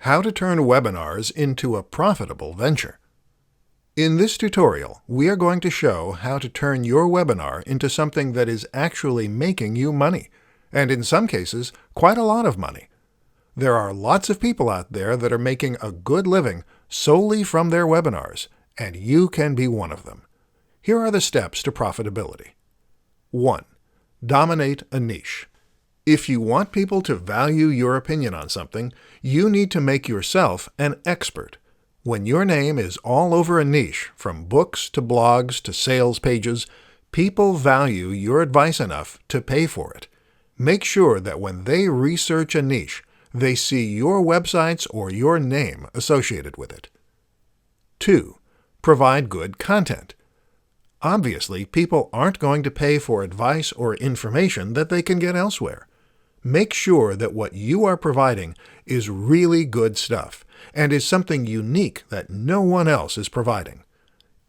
How to turn webinars into a profitable venture. In this tutorial, we are going to show how to turn your webinar into something that is actually making you money, and in some cases, quite a lot of money. There are lots of people out there that are making a good living solely from their webinars, and you can be one of them. Here are the steps to profitability. 1. Dominate a niche. If you want people to value your opinion on something, you need to make yourself an expert. When your name is all over a niche, from books to blogs to sales pages, people value your advice enough to pay for it. Make sure that when they research a niche, they see your websites or your name associated with it. 2. Provide good content. Obviously, people aren't going to pay for advice or information that they can get elsewhere. Make sure that what you are providing is really good stuff and is something unique that no one else is providing.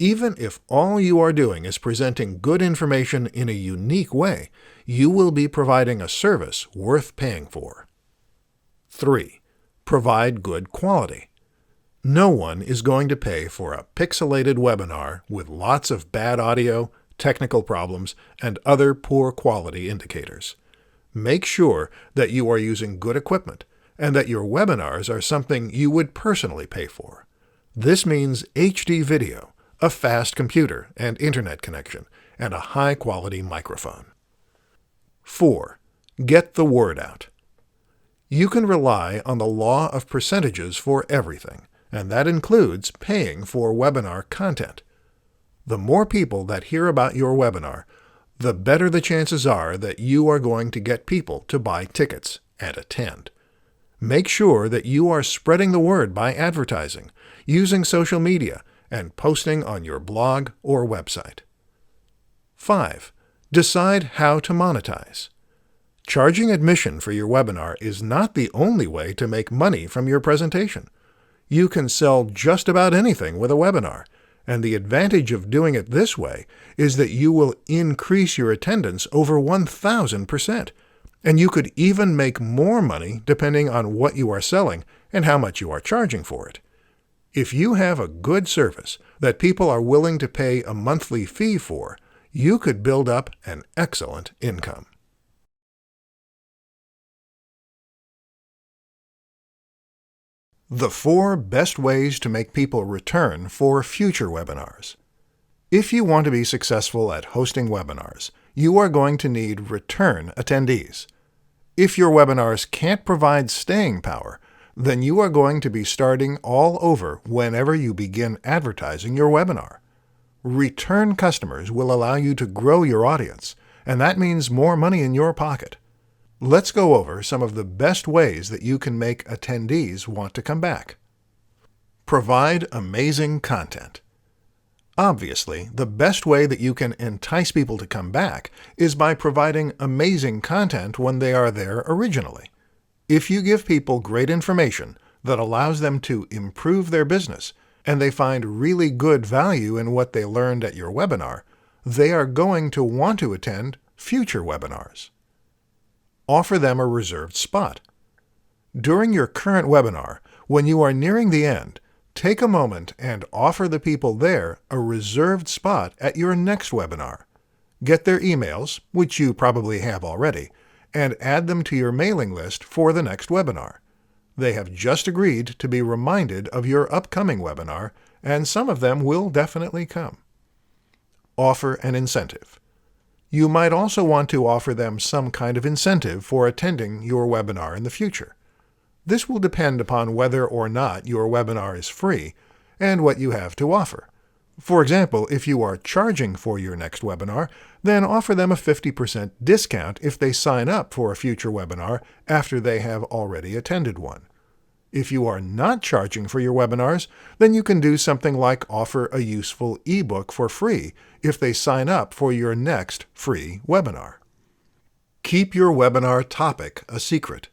Even if all you are doing is presenting good information in a unique way, you will be providing a service worth paying for. 3. Provide good quality. No one is going to pay for a pixelated webinar with lots of bad audio, technical problems, and other poor quality indicators. Make sure that you are using good equipment and that your webinars are something you would personally pay for. This means HD video, a fast computer and internet connection, and a high-quality microphone. 4. Get the word out. You can rely on the law of percentages for everything, and that includes paying for webinar content. The more people that hear about your webinar, the better the chances are that you are going to get people to buy tickets and attend. Make sure that you are spreading the word by advertising, using social media, and posting on your blog or website. 5. Decide how to monetize. Charging admission for your webinar is not the only way to make money from your presentation. You can sell just about anything with a webinar, and the advantage of doing it this way is that you will increase your attendance over 1,000%, and you could even make more money depending on what you are selling and how much you are charging for it. If you have a good service that people are willing to pay a monthly fee for, you could build up an excellent income. The 4 best ways to make people return for future webinars. If you want to be successful at hosting webinars, you are going to need return attendees. If your webinars can't provide staying power, then you are going to be starting all over whenever you begin advertising your webinar. Return customers will allow you to grow your audience, and that means more money in your pocket. Let's go over some of the best ways that you can make attendees want to come back. Provide amazing content. Obviously, the best way that you can entice people to come back is by providing amazing content when they are there originally. If you give people great information that allows them to improve their business, and they find really good value in what they learned at your webinar, they are going to want to attend future webinars. Offer them a reserved spot. During your current webinar, when you are nearing the end, take a moment and offer the people there a reserved spot at your next webinar. Get their emails, which you probably have already, and add them to your mailing list for the next webinar. They have just agreed to be reminded of your upcoming webinar, and some of them will definitely come. Offer an incentive. You might also want to offer them some kind of incentive for attending your webinar in the future. This will depend upon whether or not your webinar is free and what you have to offer. For example, if you are charging for your next webinar, then offer them a 50% discount if they sign up for a future webinar after they have already attended one. If you are not charging for your webinars, then you can do something like offer a useful ebook for free if they sign up for your next free webinar. Keep your webinar topic a secret.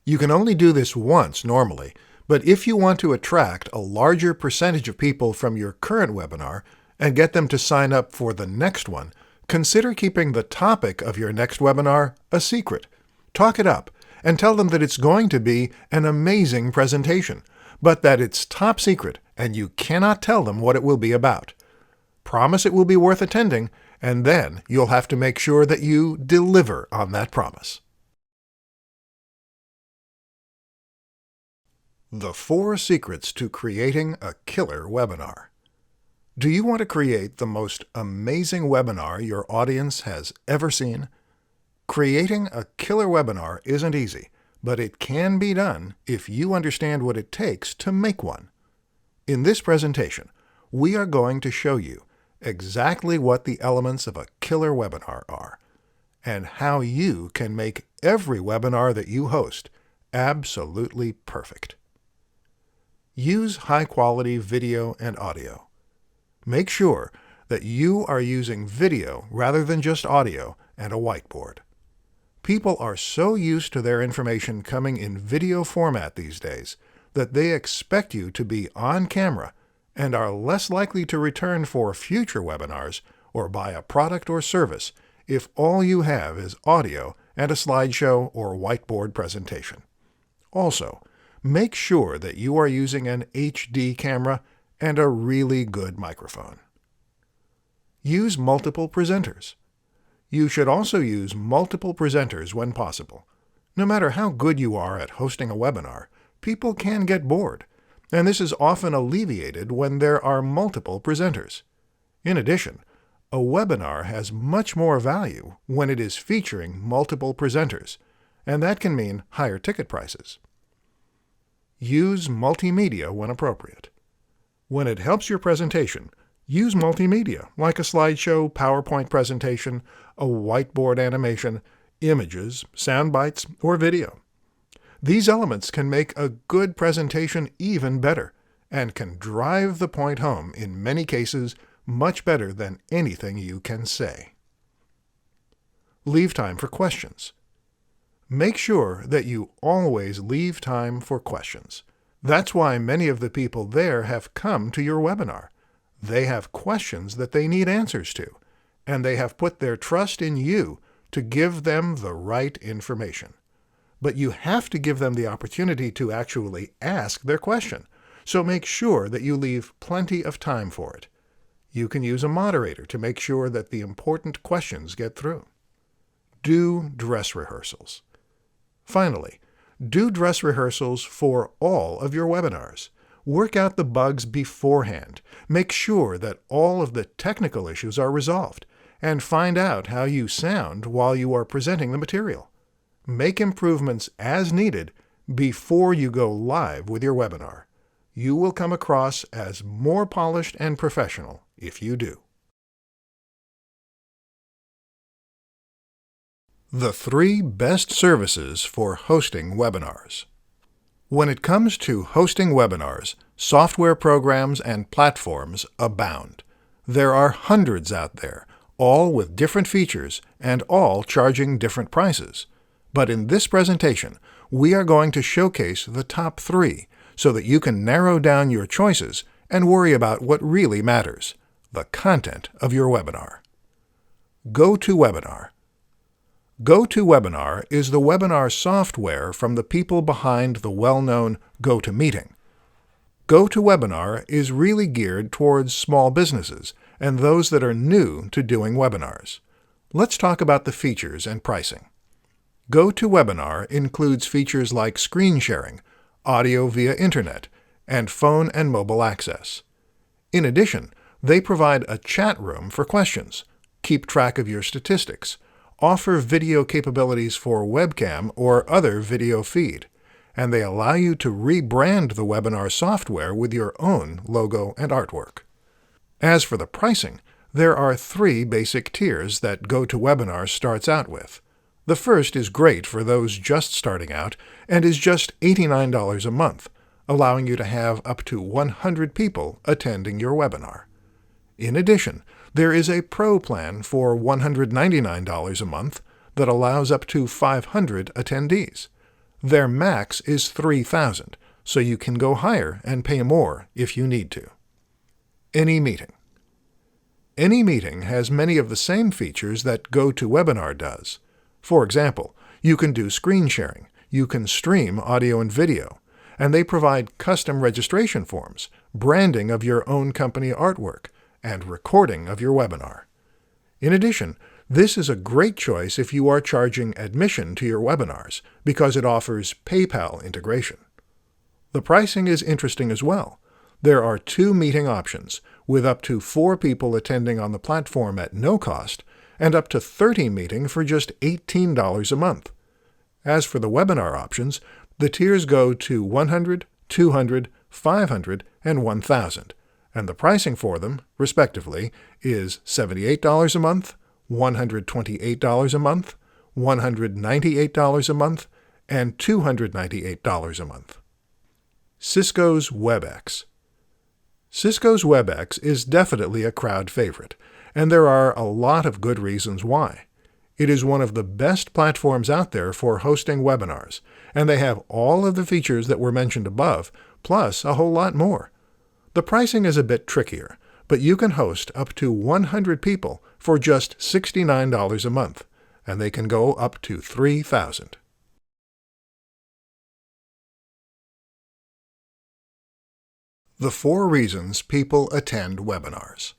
You can only do this once normally, but if you want to attract a larger percentage of people from your current webinar and get them to sign up for the next one, consider keeping the topic of your next webinar a secret. Talk it up and tell them that it's going to be an amazing presentation, but that it's top secret and you cannot tell them what it will be about. Promise it will be worth attending, and then you'll have to make sure that you deliver on that promise. The 4 secrets to creating a killer webinar. Do you want to create the most amazing webinar your audience has ever seen? Creating a killer webinar isn't easy, but it can be done if you understand what it takes to make one. In this presentation, we are going to show you exactly what the elements of a killer webinar are, and how you can make every webinar that you host absolutely perfect. Use high-quality video and audio. Make sure that you are using video rather than just audio and a whiteboard. People are so used to their information coming in video format these days that they expect you to be on camera and are less likely to return for future webinars or buy a product or service if all you have is audio and a slideshow or whiteboard presentation. Also, make sure that you are using an HD camera and a really good microphone. Use multiple presenters. You should also use multiple presenters when possible. No matter how good you are at hosting a webinar, people can get bored, and this is often alleviated when there are multiple presenters. In addition, a webinar has much more value when it is featuring multiple presenters, and that can mean higher ticket prices. Use multimedia when appropriate. When it helps your presentation, use multimedia like a slideshow, PowerPoint presentation, a whiteboard animation, images, sound bites, or video. These elements can make a good presentation even better and can drive the point home in many cases much better than anything you can say. Leave time for questions. Make sure that you always leave time for questions. That's why many of the people there have come to your webinar. They have questions that they need answers to, and they have put their trust in you to give them the right information. But you have to give them the opportunity to actually ask their question, so make sure that you leave plenty of time for it. You can use a moderator to make sure that the important questions get through. Do dress rehearsals. Finally, do dress rehearsals for all of your webinars. Work out the bugs beforehand. Make sure that all of the technical issues are resolved, and find out how you sound while you are presenting the material. Make improvements as needed before you go live with your webinar. You will come across as more polished and professional if you do. The 3 best services for hosting webinars. When it comes to hosting webinars, software programs and platforms abound. There are hundreds out there, all with different features and all charging different prices. But in this presentation, we are going to showcase the top 3 so that you can narrow down your choices and worry about what really matters, the content of your webinar. GoToWebinar. GoToWebinar is the webinar software from the people behind the well-known GoToMeeting. GoToWebinar is really geared towards small businesses and those that are new to doing webinars. Let's talk about the features and pricing. GoToWebinar includes features like screen sharing, audio via internet, and phone and mobile access. In addition, they provide a chat room for questions, keep track of your statistics, offer video capabilities for webcam or other video feed, and they allow you to rebrand the webinar software with your own logo and artwork. As for the pricing, there are 3 basic tiers that GoToWebinar starts out with. The first is great for those just starting out and is just $89 a month, allowing you to have up to 100 people attending your webinar. In addition, there is a Pro plan for $199 a month that allows up to 500 attendees. Their max is $3,000, so you can go higher and pay more if you need to. AnyMeeting. AnyMeeting has many of the same features that GoToWebinar does. For example, you can do screen sharing, you can stream audio and video, and they provide custom registration forms, branding of your own company artwork, and recording of your webinar. In addition, this is a great choice if you are charging admission to your webinars because it offers PayPal integration. The pricing is interesting as well. There are 2 meeting options, with up to 4 people attending on the platform at no cost, and up to 30 meeting for just $18 a month. As for the webinar options, the tiers go to $100, $200, $500, and $1,000, and the pricing for them, respectively, is $78 a month, $128 a month, $198 a month, and $298 a month. Cisco's WebEx. Cisco's WebEx is definitely a crowd favorite, and there are a lot of good reasons why. It is one of the best platforms out there for hosting webinars, and they have all of the features that were mentioned above, plus a whole lot more. The pricing is a bit trickier, but you can host up to 100 people for just $69 a month, and they can go up to 3,000. The 4 reasons people attend webinars.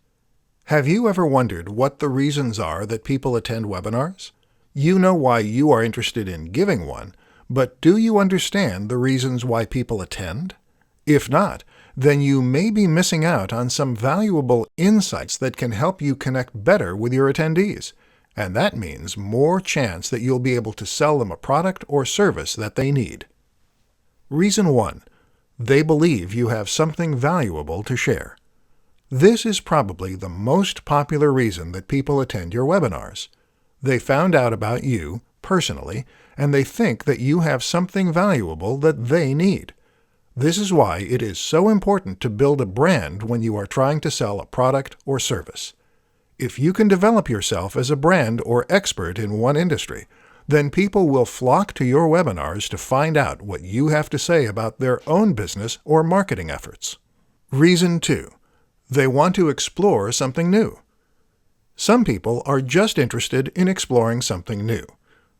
Have you ever wondered what the reasons are that people attend webinars? You know why you are interested in giving one, but do you understand the reasons why people attend? If not, then you may be missing out on some valuable insights that can help you connect better with your attendees, and that means more chance that you'll be able to sell them a product or service that they need. Reason 1. They believe you have something valuable to share. This is probably the most popular reason that people attend your webinars. They found out about you, personally, and they think that you have something valuable that they need. This is why it is so important to build a brand when you are trying to sell a product or service. If you can develop yourself as a brand or expert in one industry, then people will flock to your webinars to find out what you have to say about their own business or marketing efforts. Reason 2. They want to explore something new. Some people are just interested in exploring something new.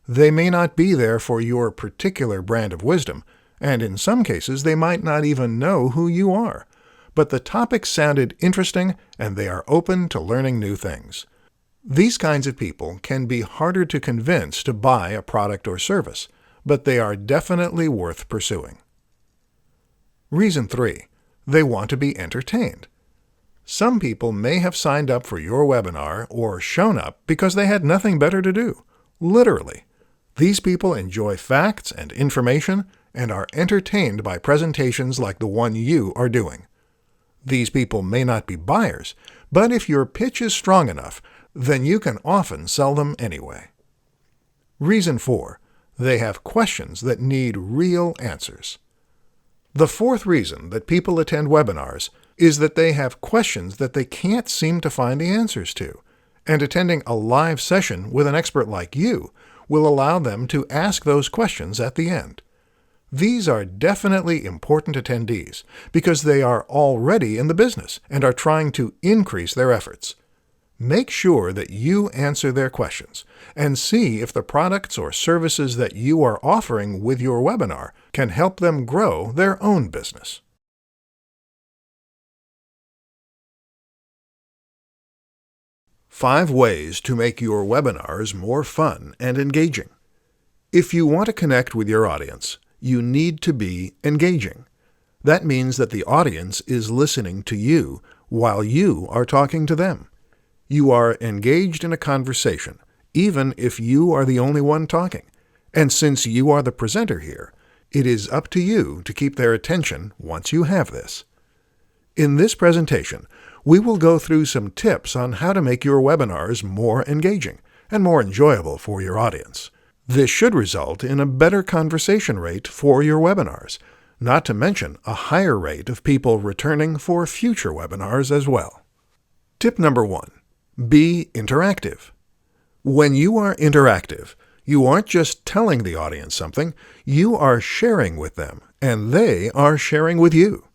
They may not be there for your particular brand of wisdom, and in some cases they might not even know who you are. But the topic sounded interesting, and they are open to learning new things. These kinds of people can be harder to convince to buy a product or service, but they are definitely worth pursuing. Reason 3. They want to be entertained. Some people may have signed up for your webinar or shown up because they had nothing better to do. Literally. These people enjoy facts and information and are entertained by presentations like the one you are doing. These people may not be buyers, but if your pitch is strong enough, then you can often sell them anyway. Reason 4. They have questions that need real answers. The 4th reason that people attend webinars is that they have questions that they can't seem to find the answers to, and attending a live session with an expert like you will allow them to ask those questions at the end. These are definitely important attendees because they are already in the business and are trying to increase their efforts. Make sure that you answer their questions and see if the products or services that you are offering with your webinar can help them grow their own business. Five ways to make your webinars more fun and engaging. If you want to connect with your audience, you need to be engaging. That means that the audience is listening to you while you are talking to them. You are engaged in a conversation, even if you are the only one talking. And since you are the presenter here, it is up to you to keep their attention once you have this. In this presentation, we will go through some tips on how to make your webinars more engaging and more enjoyable for your audience. This should result in a better conversation rate for your webinars, not to mention a higher rate of people returning for future webinars as well. Tip number 1. Be interactive. When you are interactive, you aren't just telling the audience something, you are sharing with them, and they are sharing with you.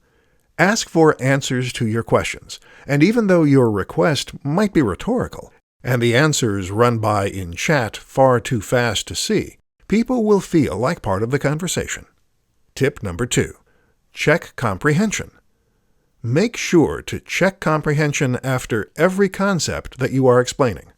Ask for answers to your questions, and even though your request might be rhetorical, and the answers run by in chat far too fast to see, People will feel like part of the conversation. Tip number 2. Check comprehension. Make sure to check comprehension after every concept that you are explaining.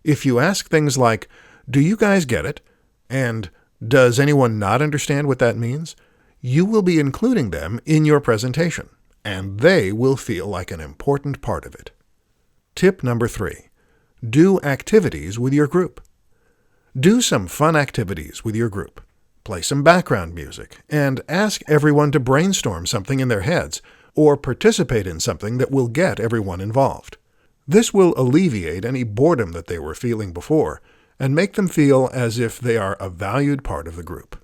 If you ask things like, "Do you guys get it?" and "Does anyone not understand what that means?" you will be including them in your presentation, and they will feel like an important part of it. Tip number 3. Do activities with your group. Do some fun activities with your group. Play some background music, and ask everyone to brainstorm something in their heads, or participate in something that will get everyone involved. This will alleviate any boredom that they were feeling before, and make them feel as if they are a valued part of the group.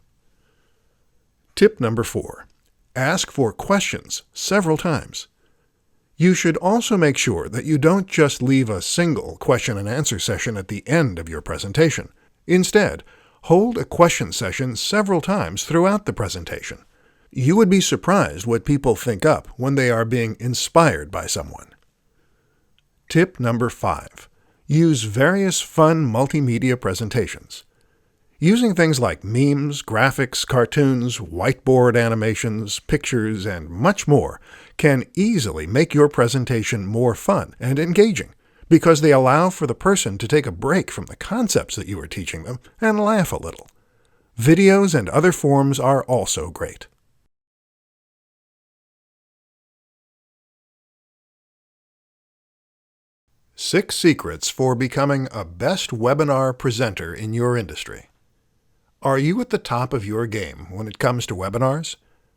Tip number 4. Ask for questions several times. You should also make sure that you don't just leave a single question and answer session at the end of your presentation. Instead, hold a question session several times throughout the presentation. You would be surprised what people think up when they are being inspired by someone. Tip number 5. Use various fun multimedia presentations. Using things like memes, graphics, cartoons, whiteboard animations, pictures, and much more can easily make your presentation more fun and engaging because they allow for the person to take a break from the concepts that you are teaching them and laugh a little. Videos and other forms are also great. Six secrets for becoming a best webinar presenter in your industry. Are you at the top of your game when it comes to webinars?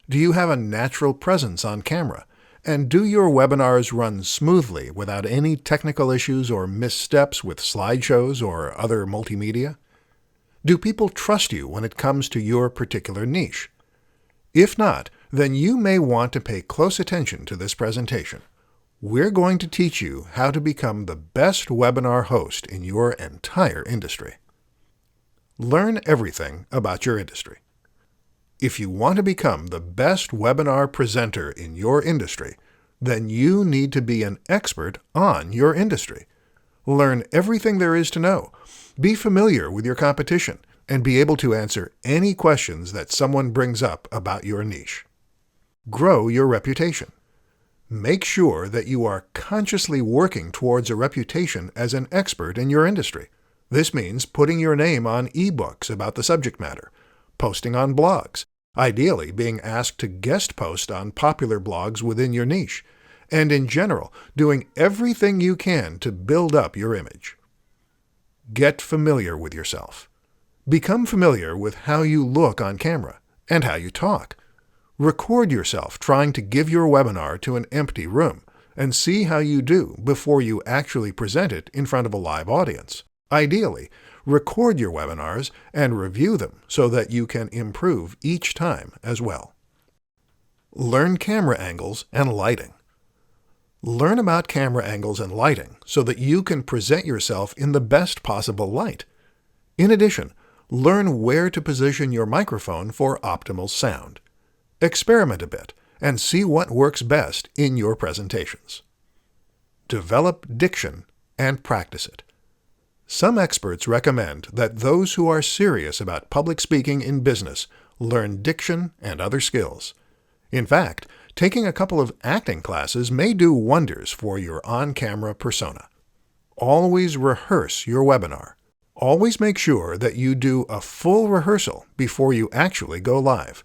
Do you have a natural presence on camera? And do your webinars run smoothly without any technical issues or missteps with slideshows or other multimedia? Do people trust you when it comes to your particular niche? If not, then you may want to pay close attention to this presentation. We're going to teach you how to become the best webinar host in your entire industry. Learn everything about your industry. If you want to become the best webinar presenter in your industry, then you need to be an expert on your industry. Learn everything there is to know. Be familiar with your competition and be able to answer any questions that someone brings up about your niche. Grow your reputation. Make sure that you are consciously working towards a reputation as an expert in your industry. This means putting your name on ebooks about the subject matter, posting on blogs, ideally being asked to guest post on popular blogs within your niche, and in general, doing everything you can to build up your image. Get familiar with yourself. Become familiar with how you look on camera and how you talk. Record yourself trying to give your webinar to an empty room and see how you do before you actually present it in front of a live audience. Ideally, record your webinars and review them so that you can improve each time as well. Learn camera angles and lighting. Learn about camera angles and lighting so that you can present yourself in the best possible light. In addition, learn where to position your microphone for optimal sound. Experiment a bit and see what works best in your presentations. Develop diction and practice it. Some experts recommend that those who are serious about public speaking in business learn diction and other skills. In fact, taking a couple of acting classes may do wonders for your on-camera persona. Always rehearse your webinar. Always make sure that you do a full rehearsal before you actually go live.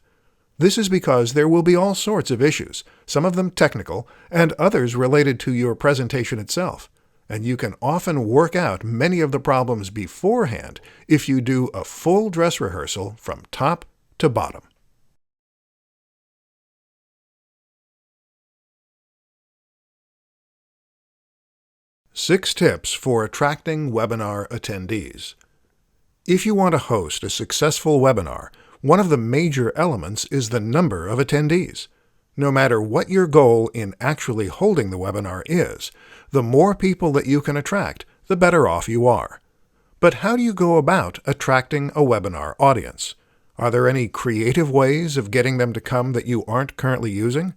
This is because there will be all sorts of issues, some of them technical, and others related to your presentation itself. And you can often work out many of the problems beforehand if you do a full dress rehearsal from top to bottom. Six tips for attracting webinar attendees. If you want to host a successful webinar, one of the major elements is the number of attendees. No matter what your goal in actually holding the webinar is, the more people that you can attract, the better off you are. But how do you go about attracting a webinar audience? Are there any creative ways of getting them to come that you aren't currently using?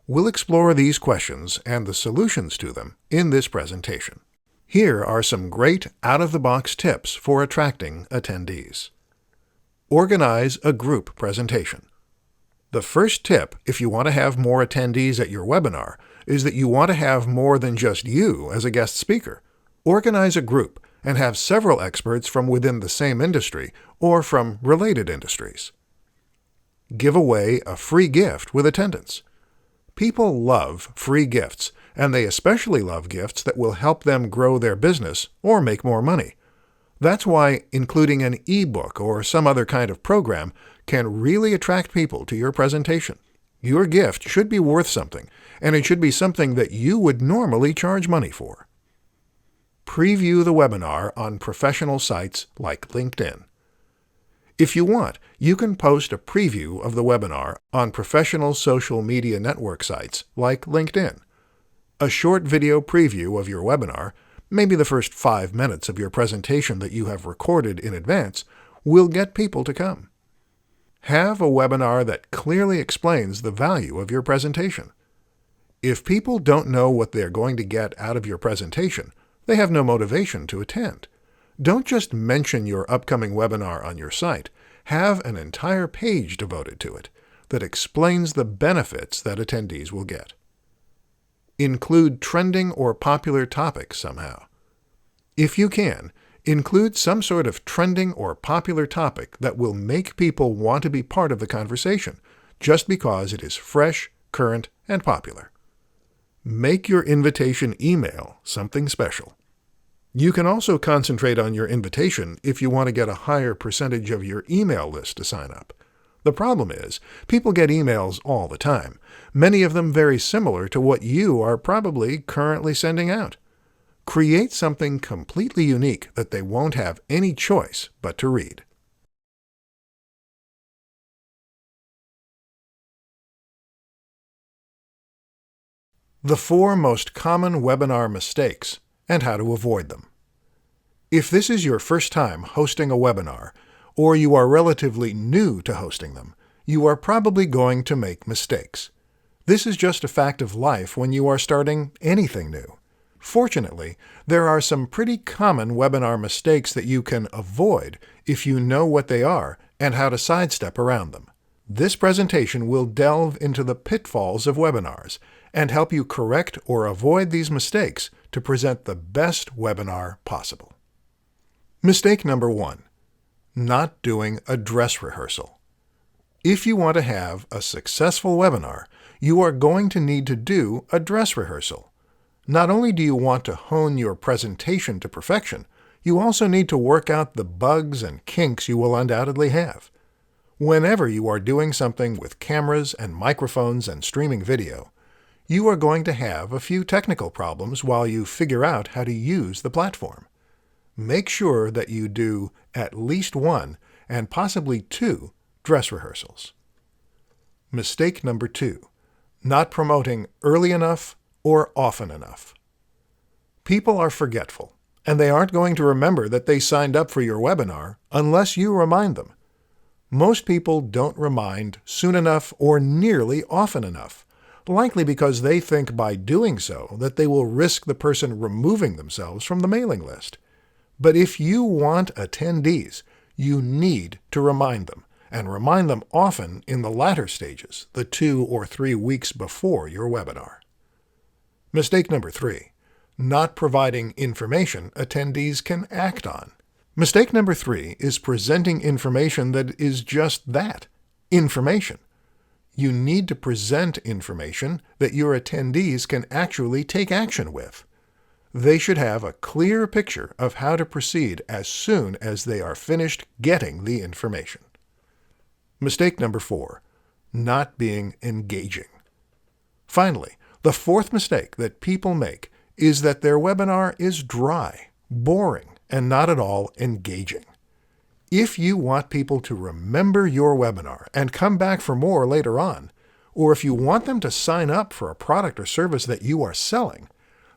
We'll explore these questions and the solutions to them in this presentation. Here are some great out-of-the-box tips for attracting attendees. Organize a group presentation. The first tip, if you want to have more attendees at your webinar, is that you want to have more than just you as a guest speaker. Organize a group and have several experts from within the same industry or from related industries. Give away a free gift with attendance. People love free gifts, and they especially love gifts that will help them grow their business or make more money. That's why including an e-book or some other kind of program can really attract people to your presentation. Your gift should be worth something, and it should be something that you would normally charge money for. Preview the webinar on professional sites like LinkedIn. If you want, you can post a preview of the webinar on professional social media network sites like LinkedIn. A short video preview of your webinar, maybe the first 5 minutes of your presentation that you have recorded in advance, will get people to come. Have a webinar that clearly explains the value of your presentation. If people don't know what they're going to get out of your presentation, they have no motivation to attend. Don't just mention your upcoming webinar on your site. Have an entire page devoted to it that explains the benefits that attendees will get. Include trending or popular topics somehow. If you can, include some sort of trending or popular topic that will make people want to be part of the conversation, just because it is fresh, current, and popular. Make your invitation email something special. You can also concentrate on your invitation if you want to get a higher percentage of your email list to sign up. The problem is, people get emails all the time, many of them very similar to what you are probably currently sending out. Create something completely unique that they won't have any choice but to read. The 4 most common webinar mistakes and how to avoid them. If this is your first time hosting a webinar, or you are relatively new to hosting them, you are probably going to make mistakes. This is just a fact of life when you are starting anything new. Fortunately, there are some pretty common webinar mistakes that you can avoid if you know what they are and how to sidestep around them. This presentation will delve into the pitfalls of webinars and help you correct or avoid these mistakes to present the best webinar possible. Mistake number 1. Not doing a dress rehearsal. If you want to have a successful webinar, you are going to need to do a dress rehearsal. Not only do you want to hone your presentation to perfection, you also need to work out the bugs and kinks you will undoubtedly have. Whenever you are doing something with cameras and microphones and streaming video, you are going to have a few technical problems while you figure out how to use the platform. Make sure that you do at least 1 and possibly 2 dress rehearsals. Mistake number 2. Not promoting early enough or often enough. People are forgetful, and they aren't going to remember that they signed up for your webinar unless you remind them. Most people don't remind soon enough or nearly often enough, likely because they think by doing so that they will risk the person removing themselves from the mailing list. But if you want attendees, you need to remind them, and remind them often in the latter stages, the 2 or 3 weeks before your webinar. Mistake number 3. Not providing information attendees can act on. Mistake number 3 is presenting information that is just that, information. You need to present information that your attendees can actually take action with. They should have a clear picture of how to proceed as soon as they are finished getting the information. Mistake number 4. Not being engaging. Finally, the 4th mistake that people make is that their webinar is dry, boring, and not at all engaging. If you want people to remember your webinar and come back for more later on, or if you want them to sign up for a product or service that you are selling,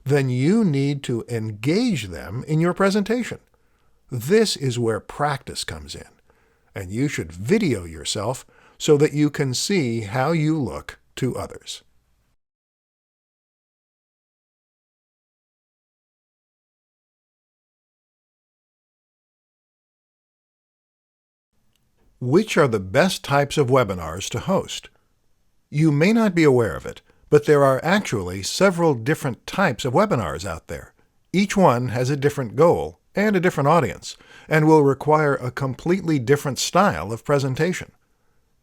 then you need to engage them in your presentation. This is where practice comes in, and you should video yourself so that you can see how you look to others. Which are the best types of webinars to host? You may not be aware of it, but there are actually several different types of webinars out there. Each one has a different goal and a different audience, and will require a completely different style of presentation.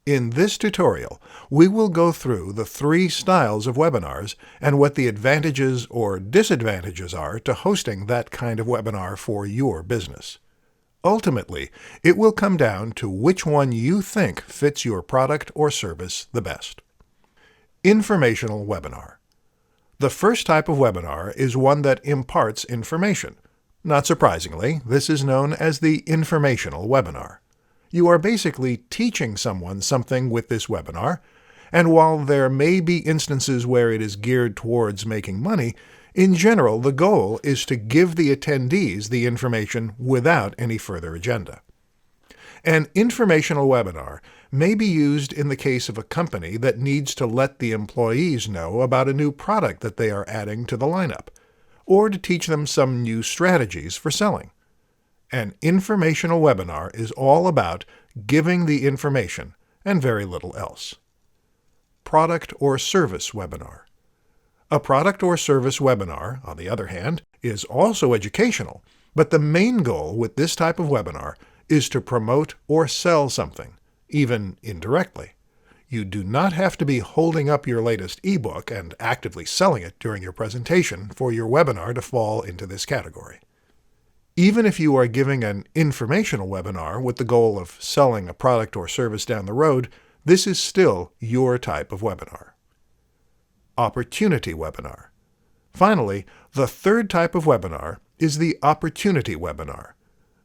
In this tutorial, we will go through the 3 styles of webinars and what the advantages or disadvantages are to hosting that kind of webinar for your business. Ultimately, it will come down to which one you think fits your product or service the best. Informational webinar. The first type of webinar is one that imparts information. Not surprisingly, this is known as the informational webinar. You are basically teaching someone something with this webinar, and while there may be instances where it is geared towards making money, in general the goal is to give the attendees the information without any further agenda. An informational webinar may be used in the case of a company that needs to let the employees know about a new product that they are adding to the lineup, or to teach them some new strategies for selling. An informational webinar is all about giving the information and very little else. Product or service webinar. A product or service webinar, on the other hand, is also educational, but the main goal with this type of webinar is to promote or sell something, even indirectly. You do not have to be holding up your latest ebook and actively selling it during your presentation for your webinar to fall into this category. Even if you are giving an informational webinar with the goal of selling a product or service down the road, this is still your type of webinar. Opportunity webinar. Finally, the third type of webinar is the opportunity webinar.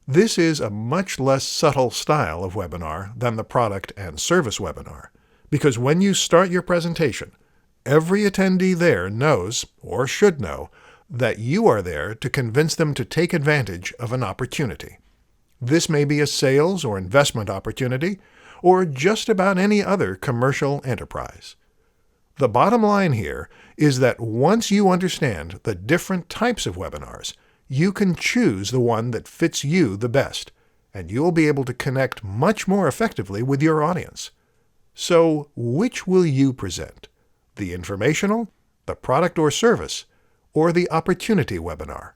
This is a much less subtle style of webinar than the product and service webinar, because when you start your presentation, every attendee there knows, or should know, that you are there to convince them to take advantage of an opportunity. This may be a sales or investment opportunity, or just about any other commercial enterprise. The bottom line here is that once you understand the different types of webinars, you can choose the one that fits you the best, and you'll be able to connect much more effectively with your audience. So, which will you present? The informational, the product or service, or the opportunity webinar?